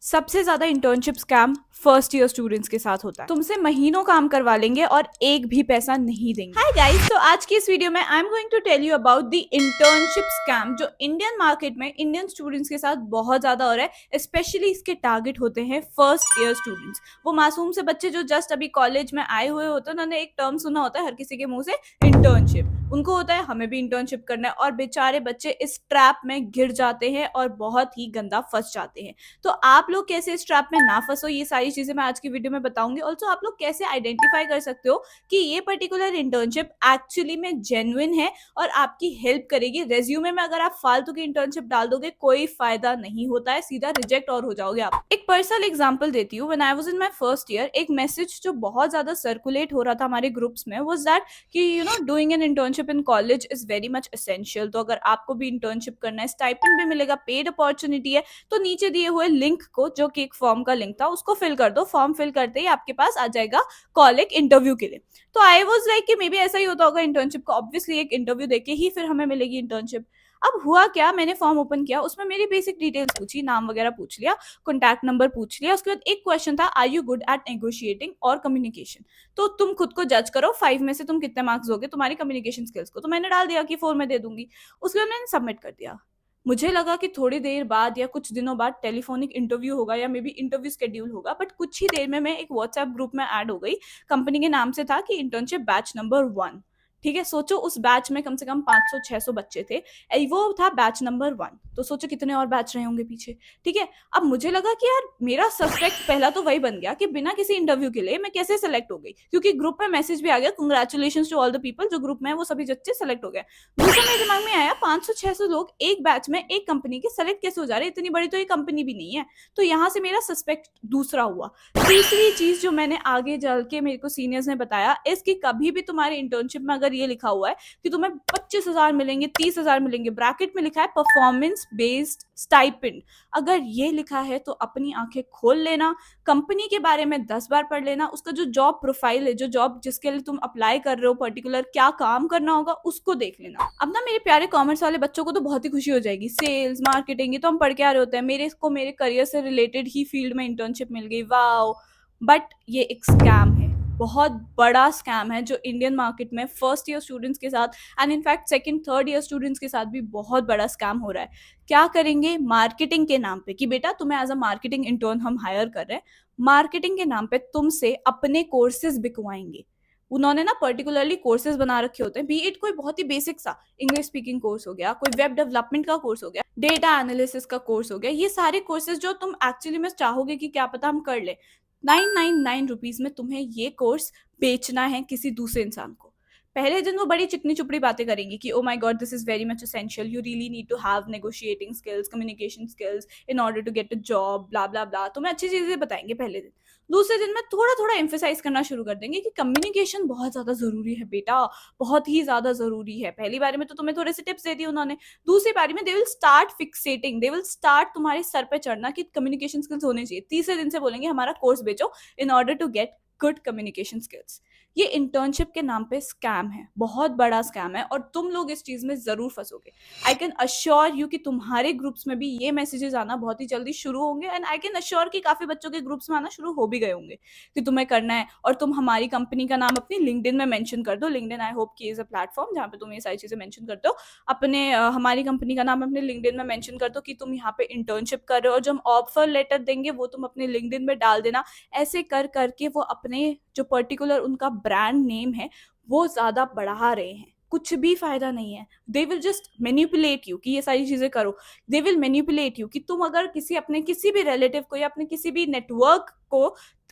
सबसे ज्यादा internship scam first year students के साथ होता है। तुमसे महीनों काम करवा लेंगे और एक भी पैसा नहीं देंगे। हाय गाइस, तो आज की इस वीडियो में I am going to tell you about the internship scam जो इंडियन मार्केट में इंडियन स्टूडेंट्स के साथ बहुत ज्यादा हो रहा है। स्पेशली इसके टारगेट होते हैं फर्स्ट ईयर स्टूडेंट्स, वो मासूम से बच्चे जो जस्ट अभी कॉलेज में आए हुए होते हैं। उन्होंने एक टर्म सुना होता है हर किसी के मुंह से, इंटर्नशिप। उनको होता है हमें भी इंटर्नशिप करना है, और बेचारे बच्चे इस ट्रैप में गिर जाते हैं और बहुत ही गंदा फंस जाते हैं। तो आप लोग कैसे इस ट्रैप में ना फंसो, ये सारी चीजें मैं आज की वीडियो में बताऊंगी। ऑल्सो आप लोग कैसे आइडेंटिफाई कर सकते हो कि ये पर्टिकुलर इंटर्नशिप एक्चुअली में जेन्युइन है और आपकी हेल्प करेगी। रेज्यूमे में अगर आप फालतू की इंटर्नशिप डाल दोगे कोई फायदा नहीं होता है, सीधा रिजेक्ट और हो जाओगे आप। एक पर्सनल एग्जांपल देती हूँ। When I was in my first year, एक मैसेज जो बहुत ज्यादा सर्कुलेट हो रहा था हमारे ग्रुप्स में वाज दैट कि doing an internship in college is very much essential. तो अगर आपको भी इंटर्नशिप करना है, स्टाइपेंड भी मिलेगा, पेड अपॉर्चुनिटी है, तो नीचे दिए हुए लिंक को, जो कि एक फॉर्म का लिंक था, उसको फिल कर दो। फॉर्म फिल करते ही आपके पास आ जाएगा कॉल एक इंटरव्यू के लिए। तो आई वाज लाइक कि मे बी ऐसा ही होता होगा इंटर्नशिप को, ऑब्वियसली एक इंटरव्यू देके ही फिर हमें मिलेगी इंटर्नशिप। अब हुआ क्या, मैंने फॉर्म ओपन किया, उसमें मेरी बेसिक डिटेल्स पूछी, नाम वगैरह पूछ लिया, कॉन्टैक्ट नंबर पूछ लिया। उसके बाद एक क्वेश्चन था, are you good at negotiating और कम्युनिकेशन। तो तुम खुद को जज करो, 5 में से तुम कितने मार्क्स दोगे तुम्हारी कम्युनिकेशन स्किल्स को। तो मैंने डाल दिया कि 4 में दे दूंगी। उसके बाद मैंने सबमिट कर दिया। मुझे लगा कि थोड़ी देर बाद या कुछ दिनों बाद टेलीफोनिक इंटरव्यू होगा या मे बी इंटरव्यू शेड्यूल होगा, बट कुछ ही देर में मैं एक व्हाट्सएप ग्रुप में ऐड हो गई। कंपनी के नाम से था कि इंटर्नशिप बैच नंबर 1। ठीक है, सोचो उस बैच में कम से कम 500-600 बच्चे थे, वो था बैच नंबर 1। तो सोचो कितने और बैच रहे होंगे पीछे। ठीक है, अब मुझे लगा कि यार मेरा सस्पेक्ट पहला तो वही बन गया कि बिना किसी इंटरव्यू के लिए मैं कैसे सेलेक्ट हो गई, क्योंकि ग्रुप में मैसेज भी आ गया, congratulation to all the people जो ग्रुप में है वो सभी बच्चे सेलेक्ट हो गए। दूसरा मेरे दिमाग में आया, 500-600 लोग एक बैच में एक कंपनी के सेलेक्ट कैसे हो जा रहे हैं, इतनी बड़ी तो ये कंपनी भी नहीं है। तो यहाँ से मेरा सस्पेक्ट दूसरा हुआ। तीसरी चीज जो मैंने आगे चल के मेरे को सीनियर्स ने बताया, इसकी कभी भी तुम्हारे इंटर्नशिप में अगर ये लिखा हुआ है कि तुम्हें 25,000 मिलेंगे, 30,000 मिलेंगे, ब्रैकेट में लिखा है परफॉर्मेंस बेस्ड स्टाइपेंड, अगर ये लिखा है तो अपनी आंखें खोल लेना, कंपनी के बारे में 10 बार पढ़ लेना, उसका जो जॉब प्रोफाइल है, जो जॉब जिसके लिए तुम अप्लाई कर रहे हो, पर्टिकुलर क्या काम करना होगा, उसको देख लेना। अब ना मेरे प्यारे कॉमर्स वाले बच्चों को तो बहुत ही खुशी हो जाएगी, सेल्स मार्केटिंग ये तो हम पढ़ के आ रहे होते हैं, मेरे को मेरे करियर से रिलेटेड ही फील्ड में इंटर्नशिप मिल गई, वाओ। बट ये एक स्कैम है, बहुत बड़ा स्कैम है, जो इंडियन मार्केट में फर्स्ट ईयर स्टूडेंट्स के साथ and in fact second third year students के साथ भी बहुत बड़ा स्कैम हो रहा है। क्या करेंगे, मार्केटिंग के नाम पे कि बेटा तुम्हें एज अ मार्केटिंग इंटर्न हम हायर कर रहे हैं, मार्केटिंग के नाम पे तुमसे अपने कोर्सेज बिकवाएंगे। उन्होंने ना पर्टिकुलरली कोर्सेज बना रखे होते हैं, बी इट कोई बहुत ही बेसिक सा इंग्लिश स्पीकिंग कोर्स हो गया, कोई वेब डेवलपमेंट का कोर्स हो गया, डेटा एनालिसिस का कोर्स हो गया, ये सारे कोर्सेज जो तुम एक्चुअली में चाहोगे कि क्या पता हम कर ले, 999 रुपीज में तुम्हें ये कोर्स बेचना है किसी दूसरे इंसान को। पहले दिन वो बड़ी चिकनी चुपड़ी बातें करेंगी कि oh my God this is very much essential, you really need to have negotiating skills, communication skills in order to get a job, blah blah blah. तुम्हें अच्छी चीजें बताएंगे पहले दिन। दूसरे दिन में थोड़ा थोड़ा एम्फेसाइज करना शुरू कर देंगे कि कम्युनिकेशन बहुत ज्यादा जरूरी है बेटा, बहुत ही ज्यादा जरूरी है। पहली बारी में तो तुम्हें थोड़े से टिप्स दे दिए उन्होंने, दूसरी बारी में they will start fixating, they will start तुम्हारे सर पे चढ़ना कि कम्युनिकेशन स्किल्स होने चाहिए। तीसरे दिन से बोलेंगे हमारा कोर्स बेचो in order to get good communication skills. ये इंटर्नशिप के नाम पे स्कैम है, बहुत बड़ा स्कैम है, और तुम लोग इस चीज में जरूर फंसोगे। आई कैन अश्योर यू कि तुम्हारे ग्रुप्स में भी ये मैसेजेस आना बहुत ही जल्दी शुरू होंगे, एंड आई कैन अश्योर कि काफी बच्चों के ग्रुप्स में आना शुरू हो भी गए होंगे कि तुम्हें करना है, और तुम हमारी कंपनी का नाम अपनी लिंक्डइन में मेंशन कर दो। लिंक्डइन आई होप की इज अ प्लेटफॉर्म जहाँ पे तुम ये सारी चीजें मेंशन करते हो। अपने हमारी कंपनी का नाम अपने लिंक्डइन में मेंशन कर दो कि तुम यहाँ पे इंटर्नशिप कर रहे हो, और जो हम ऑफर लेटर देंगे वो तुम अपने लिंक्डइन में डाल देना। ऐसे कर करके वो अपने जो पर्टिकुलर उनका ब्रांड नेम है वो ज्यादा बढ़ा रहे हैं। कुछ भी फायदा नहीं है, they will just manipulate you कि ये सारी चीजें करो। दे विल मैनिपुलेट यू कि तुम अगर अपने किसी भी रिलेटिव को या अपने किसी भी नेटवर्क को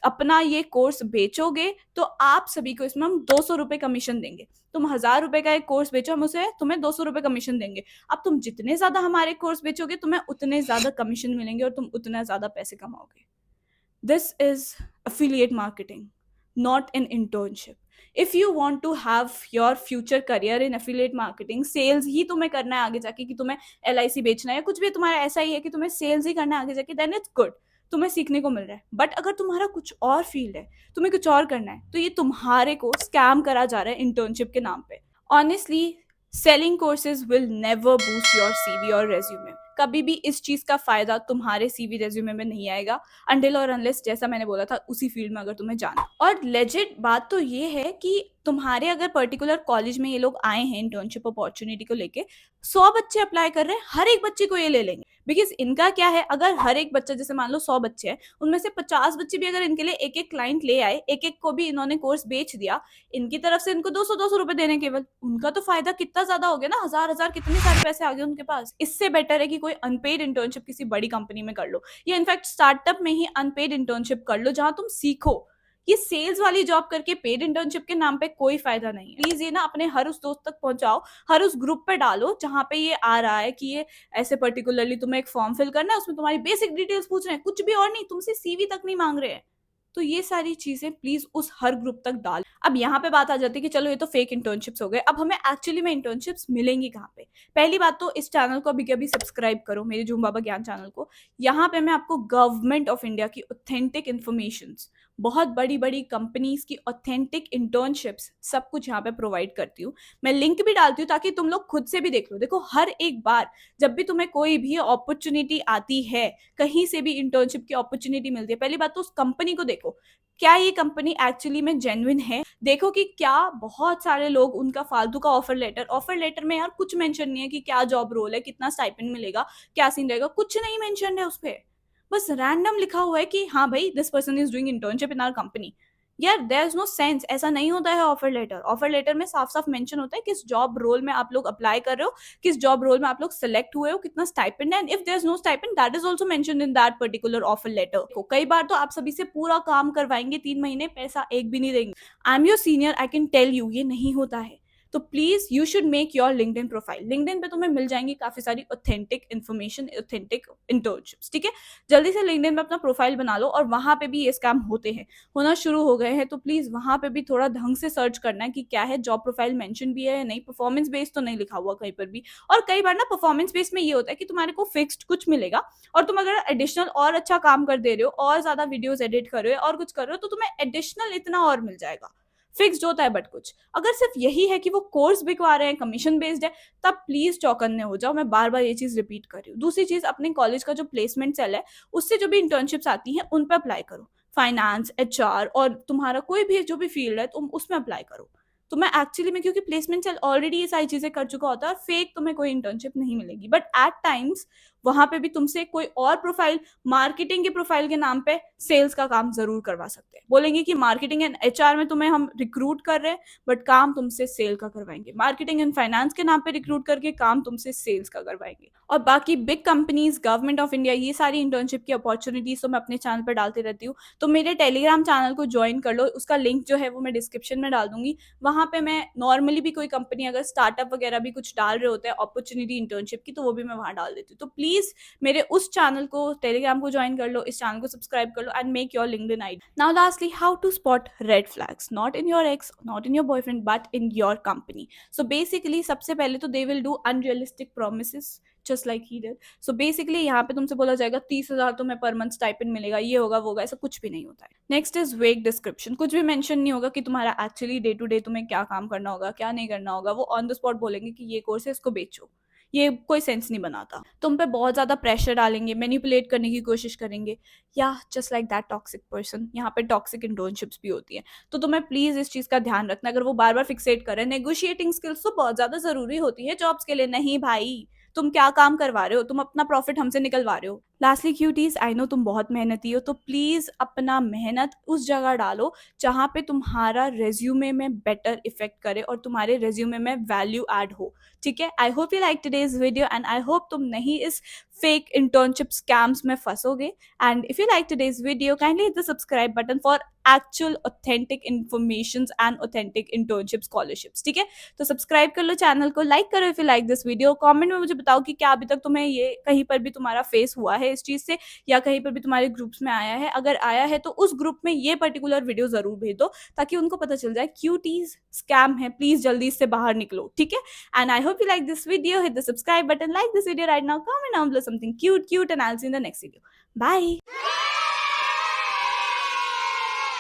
अपना ये कोर्स बेचोगे तो आप सभी को इसमें हम 200 रुपए कमीशन देंगे। तुम 1,000 रुपए का एक कोर्स बेचो, हम उसे तुम्हें 200 रुपए कमीशन देंगे। अब तुम जितने ज्यादा हमारे कोर्स बेचोगे तुम्हें उतने ज्यादा कमीशन मिलेंगे और तुम उतने ज्यादा पैसे कमाओगे। This is affiliate marketing, not an internship. If you want to have your future career in affiliate marketing, sales ही तुम्हें करना है आगे जाके, कि तुम्हें LIC बेचना है या कुछ भी तुम्हारा ऐसा ही है कि तुम्हें सेल्स ही करना है आगे जाके, then it's good, तुम्हें सीखने को मिल रहा है। बट अगर तुम्हारा कुछ और फील्ड है, तुम्हें कुछ और करना है, तो ये तुम्हारे को स्कैम करा जा रहा है इंटर्नशिप के नाम पे। Honestly selling courses will never boost your CV और रेज्यूमे। कभी भी इस चीज का फायदा तुम्हारे सीवी रेज्यूमे में नहीं आएगा अनटिल और अनलेस, जैसा मैंने बोला था, उसी फील्ड में अगर तुम्हें जाना। और लेजिट बात तो ये है कि तुम्हारे अगर पर्टिकुलर कॉलेज में ये लोग आए हैं इंटर्नशिप अपॉर्चुनिटी को लेके, 100 बच्चे अप्लाई कर रहे हैं, हर एक बच्चे को ये ले लेंगे। बिकॉज इनका क्या है, अगर हर एक बच्चा, जैसे मान लो 100 बच्चे हैं, उनमें से 50 बच्चे भी अगर इनके लिए एक एक क्लाइंट ले आए, एक एक को भी इन्होंने कोर्स बेच दिया, इनकी तरफ से इनको 200-200 रुपए देने, केवल उनका तो फायदा कितना ज्यादा हो गया ना, हजार कितने सारे पैसे आ गए उनके पास। इससे बेटर है कि कोई अनपेड इंटर्नशिप किसी बड़ी कंपनी में कर लो, या इनफैक्ट स्टार्टअप में ही अनपेड इंटर्नशिप कर लो, जहां तुम सीखो। ये सेल्स वाली जॉब करके पेड इंटर्नशिप के नाम पे कोई फायदा नहीं है। प्लीज ये ना अपने हर उस दोस्त तक पहुंचाओ, हर उस ग्रुप पे डालो जहां पे ये आ रहा है कि ये ऐसे पर्टिकुलरली तुम्हें एक फॉर्म फिल करना है, उसमें तुम्हारी बेसिक डिटेल्स पूछ रहे हैं, कुछ भी और नहीं, तुमसे सीवी तक नहीं मांग रहे हैं। तो ये सारी चीजें प्लीज उस हर ग्रुप तक डाल। अब यहाँ पे बात आ जाती है कि चलो ये तो फेक इंटर्नशिप्स हो गए, अब हमें एक्चुअली में इंटर्नशिप्स मिलेंगी कहाँ पे। पहली बात तो इस चैनल को अभी कभी सब्सक्राइब करो, मेरे झूम बाबा ज्ञान चैनल को। यहाँ पे मैं आपको गवर्नमेंट ऑफ इंडिया की ऑथेंटिक इन्फॉर्मेशन, बहुत बड़ी बड़ी कंपनीज की ऑथेंटिक इंटर्नशिप्स, सब कुछ यहाँ पे प्रोवाइड करती हूँ। मैं लिंक भी डालती हूँ ताकि तुम लोग खुद से भी देख लो। देखो, हर एक बार जब भी तुम्हें कोई भी अपॉर्चुनिटी आती है, कहीं से भी इंटर्नशिप की अपॉर्चुनिटी मिलती है, पहली बात तो उस कंपनी को देखो, क्या ये कंपनी एक्चुअली में जेन्युइन है। देखो कि क्या बहुत सारे लोग उनका फालतू का ऑफर लेटर में यार कुछ मेंशन नहीं है कि क्या जॉब रोल है, कितना स्टाइपेंड मिलेगा, क्या सीन रहेगा, कुछ नहीं मेंशन है उस पर। बस रैंडम लिखा हुआ है कि हाँ भाई this person is doing internship in our company. यार देयर इज नो सेंस, ऐसा नहीं होता है। ऑफर लेटर में साफ साफ मेंशन होता है किस जॉब रोल में आप लोग अप्लाई कर रहे हो, किस जॉब रोल में आप लोग सिलेक्ट हुए हो, कितना स्टाइपेंड है, and if there is no stipend that is also mentioned in that particular offer letter. कई बार तो आप सभी से पूरा काम करवाएंगे, 3 महीने पैसा एक भी नहीं देंगे। I am your senior, I can tell you ये नहीं होता है। तो please you should make your LinkedIn profile. LinkedIn पे तुम्हें मिल जाएंगी काफी सारी ऑथेंटिक इन्फॉर्मेशन, ऑथेंटिक इंटर्नशिप्स, ठीक है। जल्दी से लिंक्डइन पे अपना प्रोफाइल बना लो, और वहां पे भी ये स्कैम होना शुरू हो गए हैं। तो प्लीज वहां पे भी थोड़ा ढंग से सर्च करना है कि क्या है, जॉब प्रोफाइल मेंशन भी है या नहीं, परफॉर्मेंस बेस्ड तो नहीं लिखा हुआ कहीं पर भी। और कई बार ना परफॉर्मेंस बेस्ड में ये होता है कि तुम्हारे को फिक्स्ड कुछ मिलेगा, और तुम अगर एडिशनल और अच्छा काम कर दे रहे हो, और ज्यादा वीडियोस एडिट कर रहे हो और कुछ कर रहे हो, तो तुम्हें एडिशनल इतना और मिल जाएगा। फिक्स्ड होता है, बट कुछ अगर सिर्फ यही है कि वो कोर्स बिकवा रहे हैं, कमीशन बेस्ड है, तब प्लीज चौकन्ने हो जाओ। मैं बार बार ये चीज रिपीट कर रही हूँ। दूसरी चीज, अपने कॉलेज का जो प्लेसमेंट सेल है, उससे जो भी इंटर्नशिप्स आती हैं उन पर अप्लाई करो। फाइनेंस, एचआर और तुम्हारा कोई भी जो भी फील्ड है तुम उसमें अप्लाई करो। तुम्हें एक्चुअली में, क्योंकि प्लेसमेंट सेल ऑलरेडी ये सारी चीजें कर चुका होता है, और फेक तुम्हें कोई इंटर्नशिप नहीं मिलेगी। बट एट टाइम्स वहां पे भी तुमसे कोई और प्रोफाइल, मार्केटिंग के प्रोफाइल के नाम पे सेल्स का काम जरूर करवा सकते हैं। बोलेंगे कि मार्केटिंग एंड एचआर में तुम्हें हम रिक्रूट कर रहे हैं, बट काम तुमसे सेल का करवाएंगे। मार्केटिंग एंड फाइनेंस के नाम पे रिक्रूट करके काम तुमसे सेल्स का करवाएंगे। और बाकी big companies, government of India, ये सारी इंटर्नशिप की अपॉर्चुनिटीज तो मैं अपने चैनल पर डालती रहती हूँ। तो मेरे टेलीग्राम चैनल को ज्वाइन कर लो, उसका लिंक जो है वो मैं डिस्क्रिप्शन में डाल दूंगी। वहां पे मैं नॉर्मली भी कोई कंपनी अगर स्टार्टअप वगैरह भी कुछ डाल रहे होते हैं अपॉर्चुनिटी इंटर्नशिप की, तो वो भी मैं वहां डाल देती हूँ। तो प्लीज मेरे उस चैनल को, टेलीग्राम को ज्वाइन कर लो, इस चैनल को सब्सक्राइब कर लो, and make your LinkedIn ID. Now lastly, how to spot red flags, not in your ex, not in your boyfriend, but in your company. So basically सबसे पहले तो they will do unrealistic promises just like he did. So basically यहाँ पे तुमसे बोला जाएगा 30,000 तुम्हें per month stipend मिलेगा, ये होगा वो होगा, ऐसा कुछ भी नहीं होता है। नेक्स्ट इज वेग डिस्क्रिप्शन। कुछ भी मेंशन नहीं होगा कि तुम्हारा एक्चुअली डे टू डे तुम्हें क्या काम करना होगा, क्या नहीं करना होगा। वो ऑन द स्पॉट बोलेंगे कि ये कोर्स है, इसको बेचो। ये कोई सेंस नहीं बनाता। तुम पे बहुत ज्यादा प्रेशर डालेंगे, मैनिपुलेट करने की कोशिश करेंगे, या just like that toxic person. यहाँ पे टॉक्सिक इंटर्नशिप्स भी होती है। तो तुम्हें प्लीज इस चीज का ध्यान रखना। अगर वो बार बार फिक्सेट करें, नेगोशिएटिंग स्किल्स तो बहुत ज्यादा जरूरी होती है जॉब्स के लिए। नहीं भाई, तुम क्या काम करवा रहे हो, तुम अपना प्रॉफिट हमसे निकलवा रहे हो। लास्टली क्यूटीज, आई नो तुम बहुत मेहनती हो, तो प्लीज अपना मेहनत उस जगह डालो जहां पे तुम्हारा रेज्यूमे में बेटर इफेक्ट करे और तुम्हारे रेज्यूमे में वैल्यू ऐड हो, ठीक है। I hope you like today's video, and I hope तुम नहीं इस फेक इंटर्नशिप स्कैम्स में फंसोगे। And if you like today's video, kindly hit the subscribe button for actual authentic information and authentic internship scholarships, ठीक है। तो subscribe कर लो चैनल को, लाइक करो if you like this video. Comment में मुझे बताओ कि क्या अभी तक तुम्हें ये कहीं पर भी तुम्हारा फेस हुआ है इस चीज से, या कहीं पर भी तुम्हारे ग्रुप्स में आया है। अगर आया है तो उस ग्रुप में ये पर्टिकुलर वीडियो जरूर भेज दो, ताकि उनको पता चल जाए क्यूटीज स्कैम है, प्लीज जल्दी इससे बाहर निकलो, ठीक है। And I hope you like this video, hit the subscribe button, like this video right now, comment down below something cute, and I'll see you in the next video. Bye.